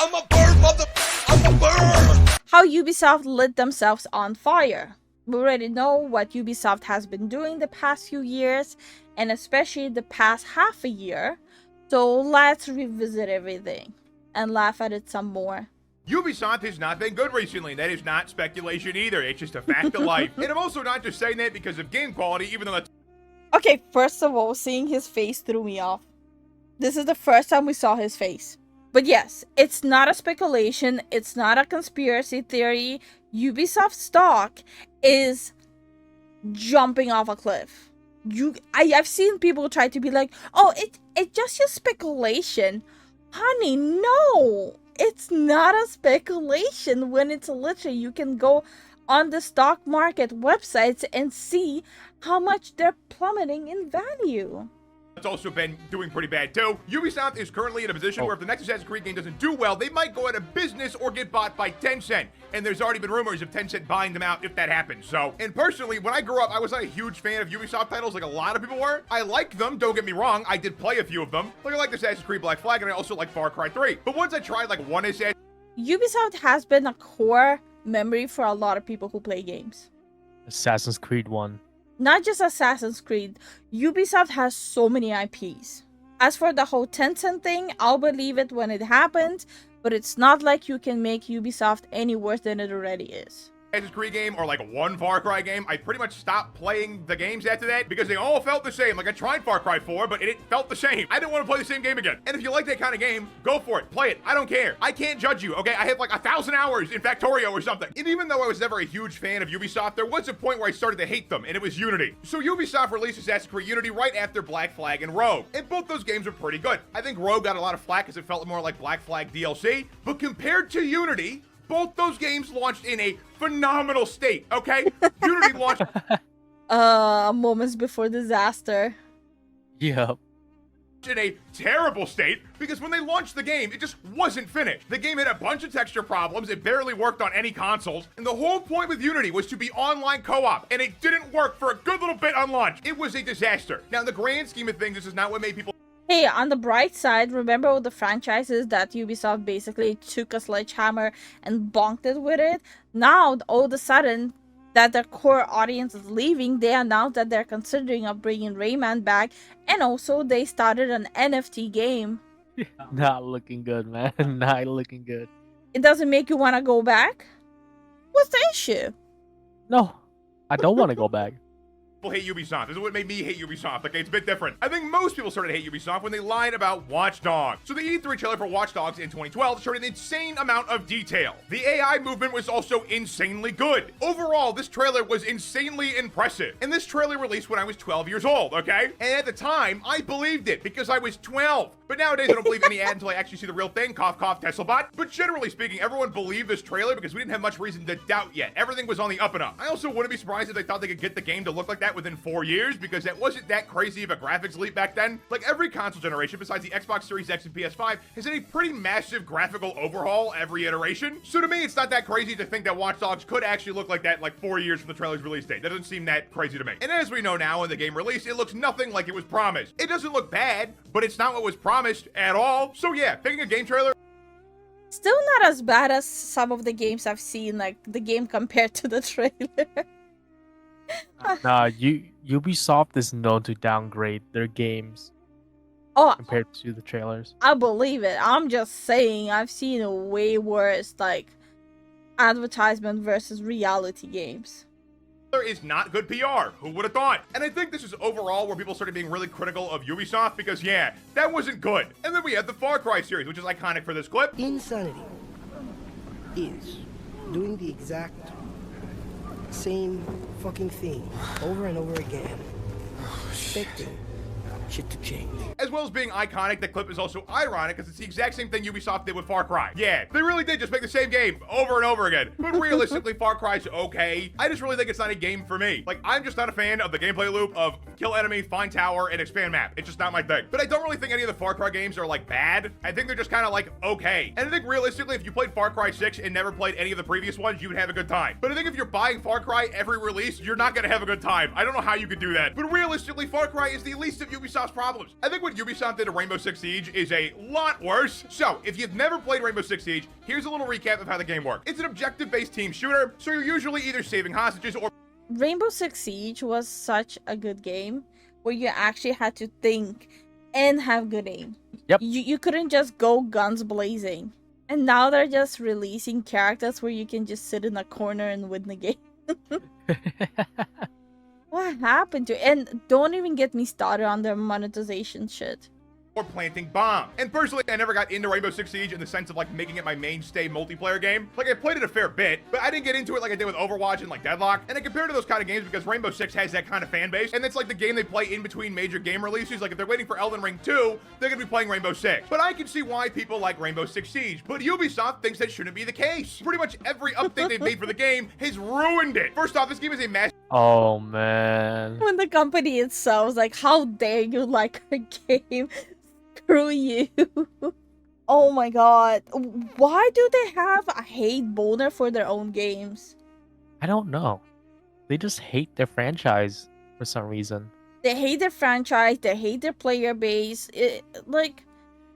I'm a bird, mother. I'm a bird. How Ubisoft lit themselves on fire. We already know what Ubisoft has been doing the past few years, and especially the past half a year. So let's revisit everything and laugh at it some more. Ubisoft has not been good recently. That is not speculation either. It's just a fact of life. And I'm also not just saying that because of game quality, even though that's... Okay, first of all, seeing his face threw me off. This is the first time we saw his face. But yes, it's not a speculation. It's not a conspiracy theory. Ubisoft stock is jumping off a cliff. I've seen people try to be like, oh, it's just your speculation. Honey, no, it's not a speculation when it's literally, you can go on the stock market websites and see how much they're plummeting in value. It's also been doing pretty bad too. Ubisoft is currently in a position where if the next Assassin's Creed game doesn't do well, they might go out of business or get bought by Tencent. And there's already been rumors of Tencent buying them out if that happens. So, and personally, when I grew up, I was not a huge fan of Ubisoft titles like a lot of people were. I liked them, don't get me wrong. I did play a few of them. Like I like Assassin's Creed Black Flag, and I also like Far Cry 3. But once I tried like one Assassin's... Ubisoft has been a core memory for a lot of people who play games. Assassin's Creed 1. Not just Assassin's Creed, Ubisoft has so many IPs. As for the whole Tencent thing, I'll believe it when it happens, but it's not like you can make Ubisoft any worse than it already is. Assassin's Creed game or like one Far Cry game, I pretty much stopped playing the games after that because they all felt the same. Like I tried Far Cry 4, but it felt the same. I didn't want to play the same game again. And if you like that kind of game, go for it. Play it. I don't care. I can't judge you, okay? I have like 1,000 hours in Factorio or something. And even though I was never a huge fan of Ubisoft, there was a point where I started to hate them, and it was Unity. So Ubisoft released Assassin's Creed Unity right after Black Flag and Rogue. And both those games were pretty good. I think Rogue got a lot of flack because it felt more like Black Flag DLC, but compared to Unity, both those games launched in a phenomenal state, okay? Unity launched... Moments before disaster. Yep. in a terrible state because when they launched the game, it just wasn't finished. The game had a bunch of texture problems, it barely worked on any consoles, and the whole point with Unity was to be online co-op, and it didn't work for a good little bit on launch. It was a disaster. Now, in the grand scheme of things, this is not what made people... Hey, on the bright side, remember all the franchises that Ubisoft basically took a sledgehammer and bonked it with it? Now, all of a sudden, that their core audience is leaving, they announced that they're considering of bringing Rayman back, and also they started an NFT game. Not looking good, man. Not looking good. It doesn't make you want to go back? What's the issue? No, I don't want to go back. People hate Ubisoft. This is what made me hate Ubisoft. Okay, it's a bit different. I think most people started to hate Ubisoft when they lied about Watch Dogs. So the E3 trailer for Watch Dogs in 2012 showed an insane amount of detail. The AI movement was also insanely good. Overall, this trailer was insanely impressive. And this trailer released when I was 12 years old, okay? And at the time, I believed it because I was 12. But nowadays, I don't believe any ad until I actually see the real thing. Cough, cough, TeslaBot. But generally speaking, everyone believed this trailer because we didn't have much reason to doubt yet. Everything was on the up and up. I also wouldn't be surprised if they thought they could get the game to look like that within 4 years because that wasn't that crazy of a graphics leap back then. Like every console generation besides the Xbox Series X and PS5 has had a pretty massive graphical overhaul every iteration. So to me, it's not that crazy to think that Watch Dogs could actually look like that like 4 years from the trailer's release date. That doesn't seem that crazy to me. And as we know now in the game release, it looks nothing like it was promised. It doesn't look bad, but it's not what was promised at all. So yeah, picking a game trailer. Still not as bad as some of the games I've seen, like the game compared to the trailer. Nah, Ubisoft is known to downgrade their games compared to the trailers. I believe it. I'm just saying I've seen a way worse, like, advertisement versus reality games. Is not good PR. Who would have thought? And I think this is overall where people started being really critical of Ubisoft because, yeah, that wasn't good. And then we had the Far Cry series, which is iconic for this clip. Insanity is doing the exact same fucking thing over and over again, expecting shit to change. As well as being iconic, the clip is also ironic because it's the exact same thing Ubisoft did with Far Cry. Yeah, they really did just make the same game over and over again. But realistically, Far Cry's okay. I just really think it's not a game for me. Like, I'm just not a fan of the gameplay loop of kill enemy, find tower, and expand map. It's just not my thing. But I don't really think any of the Far Cry games are, like, bad. I think they're just kind of, like, okay. And I think realistically, if you played Far Cry 6 and never played any of the previous ones, you would have a good time. But I think if you're buying Far Cry every release, you're not gonna have a good time. I don't know how you could do that. But realistically, Far Cry is the least of Ubisoft's Ubisoft's problems. I think what Ubisoft did to Rainbow Six Siege is a lot worse. So, if you've never played Rainbow Six Siege, here's a little recap of how the game works. It's an objective-based team shooter, so you're usually either saving hostages or... Rainbow Six Siege was such a good game where you actually had to think and have good aim. Yep. You couldn't just go guns blazing. And now they're just releasing characters where you can just sit in a corner and win the game. What happened to it? And don't even get me started on their monetization shit. or planting bombs. And personally, I never got into Rainbow Six Siege in the sense of like making it my mainstay multiplayer game. Like I played it a fair bit, but I didn't get into it like I did with Overwatch and like Deadlock. And I compare to those kind of games because Rainbow Six has that kind of fan base, and it's like the game they play in between major game releases. Like if they're waiting for Elden Ring 2, they're gonna be playing Rainbow Six. But I can see why people like Rainbow Six Siege. But Ubisoft thinks that shouldn't be the case. Pretty much every update they've made for the game has ruined it. First off, this game is a massive... Oh man. When the company itself was like, how dare you like our game? Screw you. Oh my god. Why do they have a hate boner for their own games? I don't know. They just hate their franchise for some reason. They hate their franchise, they hate their player base. Like,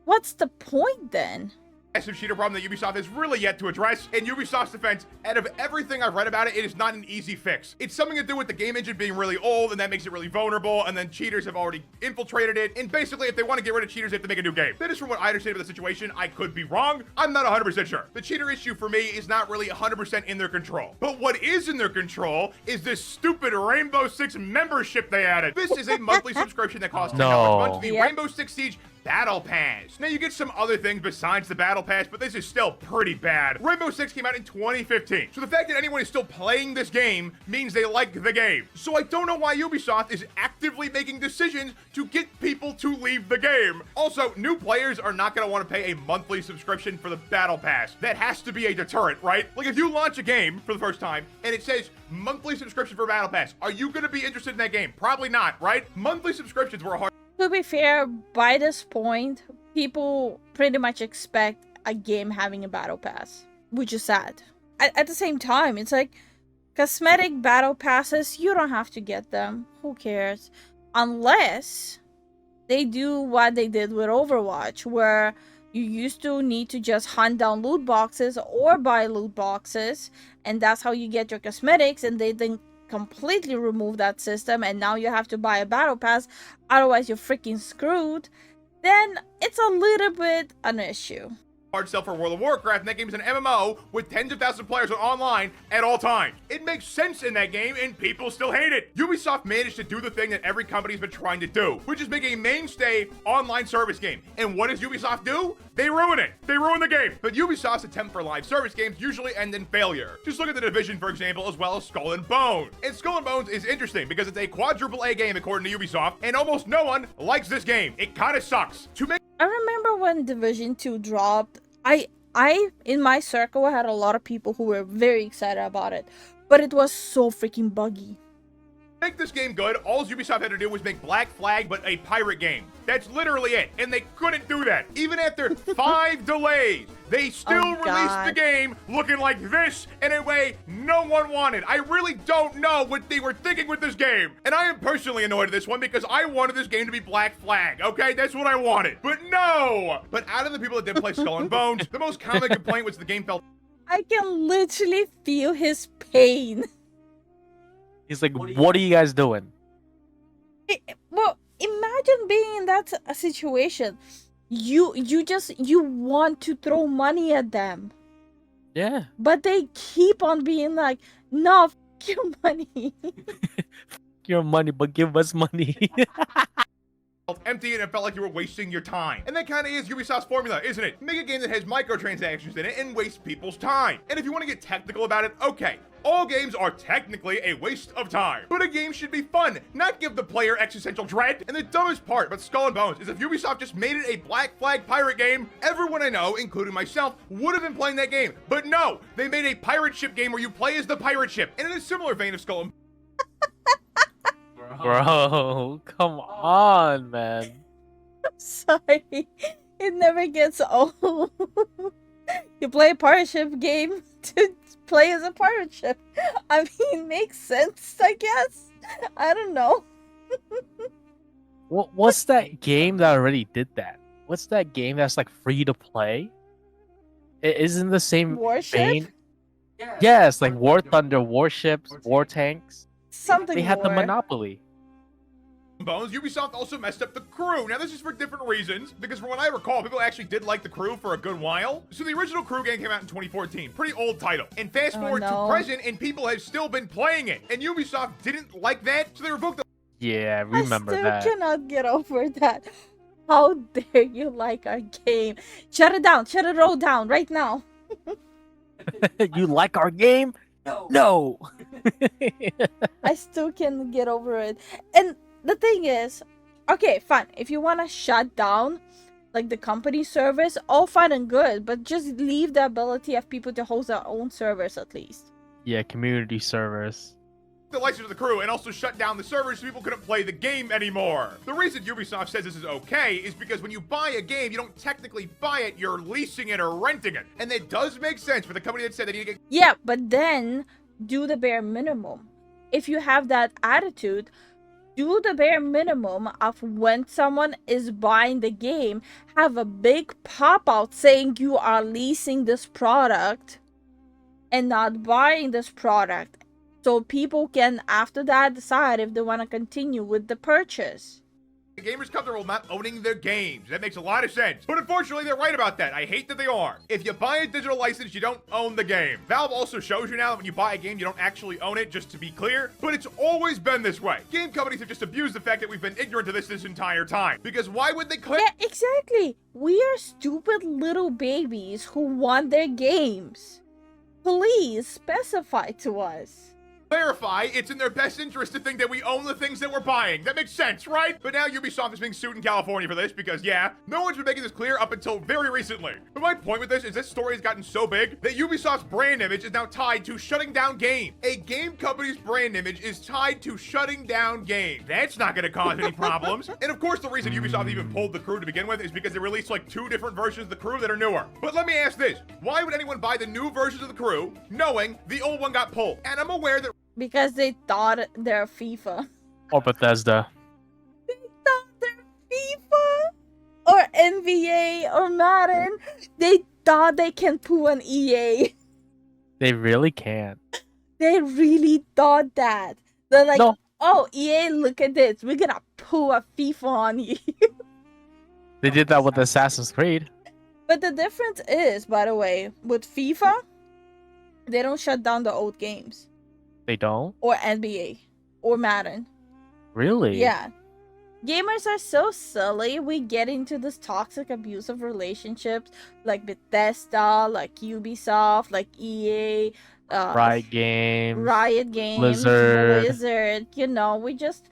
what's the point then? massive cheater problem that Ubisoft has really yet to address. In Ubisoft's defense, out of everything I've read about it, it is not an easy fix. It's something to do with the game engine being really old, and that makes it really vulnerable, and then cheaters have already infiltrated it, and basically, if they want to get rid of cheaters, they have to make a new game. That is from what I understand about the situation. I could be wrong. I'm not 100% sure. The cheater issue for me is not really 100% in their control. But what is in their control is this stupid Rainbow Six membership they added. This is a monthly subscription that costs $10 a month. The Yep. Rainbow Six Siege Battle Pass. Now you get some other things besides the Battle Pass, but this is still pretty bad. Rainbow Six came out in 2015, so the fact that anyone is still playing this game means they like the game. So I don't know why Ubisoft is actively making decisions to get people to leave the game. Also, new players are not going to want to pay a monthly subscription for the Battle Pass. That has to be a deterrent, right? Like if you launch a game for the first time and it says monthly subscription for Battle Pass, are you going to be interested in that game? Probably not, right? Monthly subscriptions were a hard... To be fair, by this point, people pretty much expect a game having a battle pass, which is sad. At the same time, it's like cosmetic battle passes, you don't have to get them. Who cares? Unless they do what they did with Overwatch, where you used to need to just hunt down loot boxes or buy loot boxes, and that's how you get your cosmetics, and they then completely remove that system, and now you have to buy a battle pass, otherwise you're freaking screwed. Then it's a little bit an issue. hard sell for World of Warcraft, and that game is an MMO with tens of thousands of players online at all times. It makes sense in that game, and people still hate it. Ubisoft managed to do the thing that every company's been trying to do, which is make a mainstay online service game. And what does Ubisoft do? They ruin it. They ruin the game. But Ubisoft's attempt for live service games usually end in failure. Just look at The Division, for example, as well as Skull and Bones. And Skull and Bones is interesting because it's a quadruple A game according to Ubisoft, and almost no one likes this game. It kind of sucks. I remember when Division 2 dropped, I in my circle had a lot of people who were very excited about it, but it was so freaking buggy. To make this game good, all Ubisoft had to do was make Black Flag, but a pirate game. That's literally it, and they couldn't do that. Even after 5 delays, they still released the game looking like this in a way no one wanted. I really don't know what they were thinking with this game. And I am personally annoyed at this one because I wanted this game to be Black Flag, okay? That's what I wanted. But no! But out of the people that did play Skull and Bones, the most common complaint was the game felt... I can literally feel his pain. He's like, what are you guys doing? Well, imagine being in that situation. You want to throw money at them. Yeah. But they keep on being like, no, f your money. Your money, but give us money. felt empty, and it felt like you were wasting your time. And that kind of is Ubisoft's formula, isn't it? Make a game that has microtransactions in it and waste people's time. And if you want to get technical about it, okay. All games are technically a waste of time. But a game should be fun, not give the player existential dread. And the dumbest part about Skull and Bones is if Ubisoft just made it a Black Flag pirate game, everyone I know, including myself, would have been playing that game. But no, they made a pirate ship game where you play as the pirate ship. And in a similar vein of Skull and Bro, come on, man. Sorry, it never gets old. You play a pirate ship game to play as a pirate ship. I mean, makes sense, I guess. I don't know. What's that game that already did that? What's that game that's like free to play? It isn't the same Warship? vein. Yes, like War Thunder, warships, war tanks. Something They had the more. monopoly. Bones, Ubisoft also messed up the crew. Now, this is for different reasons, because from what I recall, people actually did like the crew for a good while. So the original crew game came out in 2014, pretty old title. And fast forward to present, and people have still been playing it. And Ubisoft didn't like that, so they revoked the Yeah, remember I still that. cannot get over that. How dare you like our game? Shut it down. Shut it all down right now. You like our game? No. I still can't get over it. And the thing is, okay, fine. If you want to shut down like the company service, all fine and good, but just leave the ability of people to host their own servers at least. Yeah, community servers. the license of the crew and also shut down the servers so people couldn't play the game anymore. The reason Ubisoft says this is okay is because when you buy a game, you don't technically buy it, you're leasing it or renting it. And that does make sense for the company that said they need to get... Yeah, but then do the bare minimum. If you have that attitude, do the bare minimum of when someone is buying the game, have a big pop out saying you are leasing this product and not buying this product. So people can, after that, decide if they want to continue with the purchase. The gamers comfortable not owning their games. That makes a lot of sense. But unfortunately, they're right about that. I hate that they are. If you buy a digital license, you don't own the game. Valve also shows you now that when you buy a game, you don't actually own it, just to be clear. But it's always been this way. Game companies have just abused the fact that we've been ignorant of this entire time. Because why would they claim... Yeah, exactly. We are stupid little babies who want their games. Please specify to us. Clarify, it's in their best interest to think that we own the things that we're buying. That makes sense, right? But now Ubisoft is being sued in California for this because, yeah, no one's been making this clear up until very recently. But my point with this story has gotten so big that Ubisoft's brand image is now tied to shutting down games. A game company's brand image is tied to shutting down games. That's not going to cause any problems. And of course, the reason Ubisoft even pulled the crew to begin with is because they released like 2 different versions of the crew that are newer. But let me ask this. Why would anyone buy the new versions of the crew knowing the old one got pulled? And I'm aware that... Because they thought they're FIFA. Or Bethesda. They thought they're FIFA. Or NBA. Or Madden. They thought they can pull an EA. They really can't. They really thought that. They're like, No. oh, EA, look at this. We're gonna pull a FIFA on you. They did that with Assassin's Creed. But the difference is, by the way, with FIFA, they don't shut down the old games. They don't? Or NBA. Or Madden. Really? Yeah. Gamers are so silly. We get into this toxic, abusive relationships like Bethesda, like Ubisoft, like EA, Riot Games. Riot Games, Blizzard. You know, we just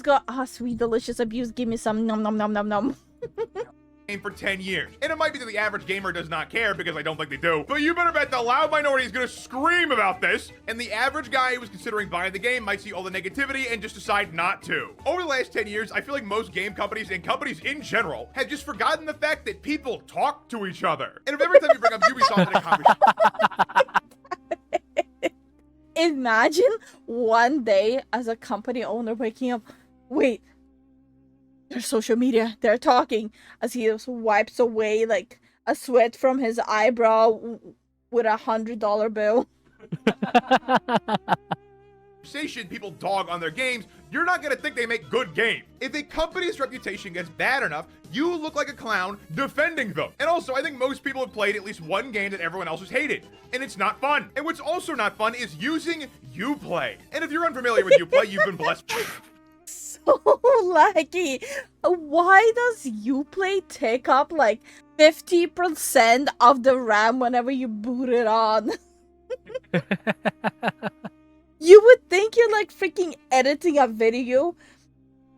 go, ah, sweet, delicious abuse. Give me some nom nom nom nom nom. for 10 years. And it might be that the average gamer does not care, because I don't think they do, but you better bet the loud minority is gonna scream about this, and the average guy who was considering buying the game might see all the negativity and just decide not to. Over the last 10 years, I feel like most game companies and companies in general have just forgotten the fact that people talk to each other. And if every time you bring up Ubisoft in a conversation... Imagine one day as a company owner waking up, wait, their social media, they're talking, as he just wipes away like a sweat from his eyebrow with $100 bill. People dog on their games, you're not gonna think they make good games. If a company's reputation gets bad enough, you look like a clown defending them. And also, I think most people have played at least one game that everyone else has hated, and it's not fun. And what's also not fun is using Uplay. And if you're unfamiliar with Uplay, you've been blessed. So lucky. Why does Uplay take up like 50% of the RAM whenever you boot it on? You would think you're like freaking editing a video,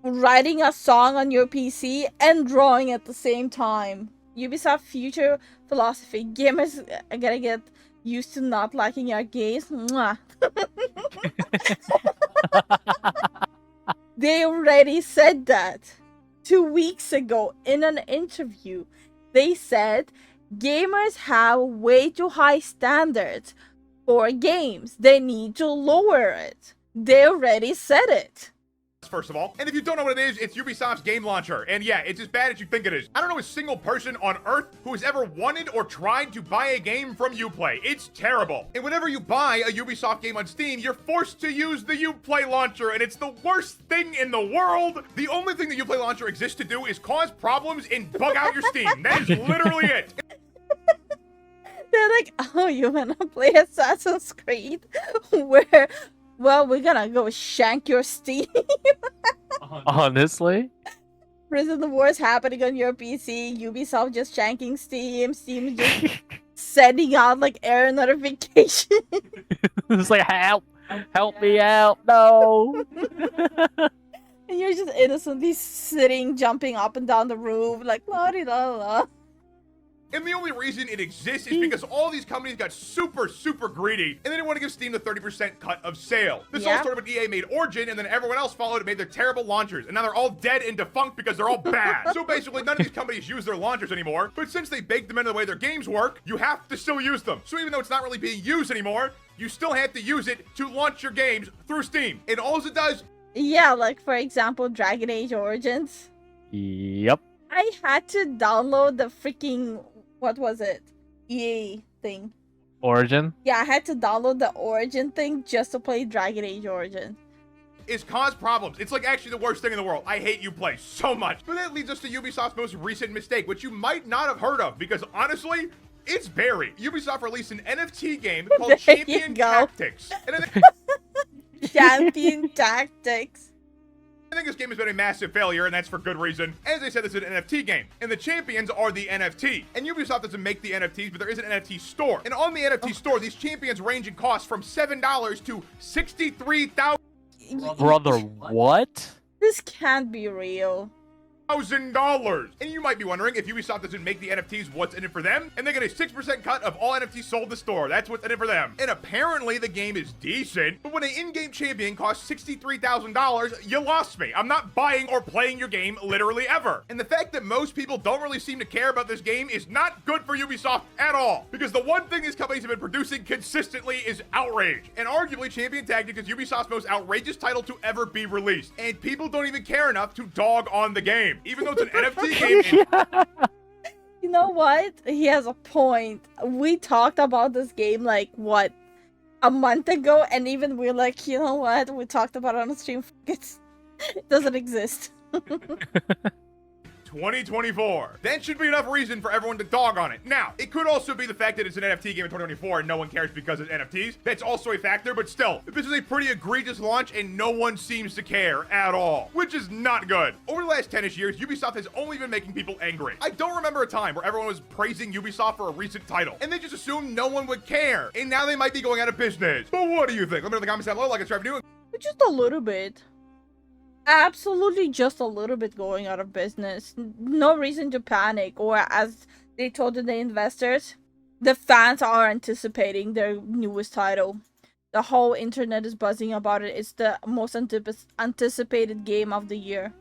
writing a song on your PC, and drawing at the same time. Ubisoft future philosophy. Gamers are gonna get used to not liking our games. Mwah. They already said that 2 weeks ago in an interview. They said gamers have way too high standards for games. They need to lower it. They already said it. first of all. And if you don't know what it is, it's Ubisoft's game launcher. And yeah, it's as bad as you think it is. I don't know a single person on Earth who has ever wanted or tried to buy a game from Uplay. It's terrible. And whenever you buy a Ubisoft game on Steam, you're forced to use the Uplay launcher, and it's the worst thing in the world. The only thing the Uplay launcher exists to do is cause problems and bug out your Steam. That is literally it. They're like, oh, you wanna play Assassin's Creed? Where, well, we're gonna go shank your Steam. Honestly? Prison Wars happening on your PC, Ubisoft just shanking Steam, Steam just sending out like error notification. It's like, help me out, no. And you're just innocently sitting, jumping up and down the roof, like la di la la. And the only reason it exists is because all these companies got super, super greedy, and they didn't want to give Steam the 30% cut of sale. This all started when EA made Origin, and then everyone else followed and made their terrible launchers, and now they're all dead and defunct because they're all bad. So basically, none of these companies use their launchers anymore, but since they baked them into the way their games work, you have to still use them. So even though it's not really being used anymore, you still have to use it to launch your games through Steam. And all it does... Yeah, like for example, Dragon Age Origins. Yep. I had to download the freaking... What was it? EA thing. Origin? Yeah, I had to download the Origin thing just to play Dragon Age Origin. Is cause problems. It's like actually the worst thing in the world. I hate Uplay so much. But that leads us to Ubisoft's most recent mistake, which you might not have heard of, because honestly, it's buried. Ubisoft released an NFT game called Champion Tactics. And I think Champion Tactics. I think this game has been a massive failure, and that's for good reason. As I said, this is an NFT game, and the champions are the NFT. And Ubisoft doesn't make the NFTs, but there is an NFT store. And on the NFT store, these champions range in cost from $7 to $63,000. Brother, what? This can't be real. $1,000. And you might be wondering, if Ubisoft doesn't make the NFTs, what's in it for them? And they get a 6% cut of all NFTs sold in the store. That's what's in it for them. And apparently the game is decent, but when an in-game champion costs $63,000, you lost me. I'm not buying or playing your game literally ever. And the fact that most people don't really seem to care about this game is not good for Ubisoft at all, because the one thing these companies have been producing consistently is outrage. And arguably, Champion Tactics is Ubisoft's most outrageous title to ever be released. And people don't even care enough to dog on the game. Even though it's an NFT game. You know what? He has a point. We talked about this game like, what, a month ago? And even we're like, you know what? We talked about it on the stream. It doesn't exist. 2024. That should be enough reason for everyone to dog on it. Now, it could also be the fact that it's an NFT game in 2024 and no one cares because it's NFTs. That's also a factor, but still, this is a pretty egregious launch and no one seems to care at all, which is not good. Over the last 10-ish years, Ubisoft has only been making people angry. I don't remember a time where everyone was praising Ubisoft for a recent title, and they just assumed no one would care, and now they might be going out of business. But what do you think? Let me know in the comments down below, like and subscribe if you're new. Just a little bit. Absolutely just a little bit going out of business. No reason to panic, or as they told the investors, the fans are anticipating their newest title. The whole internet is buzzing about it. It's the most anticipated game of the year.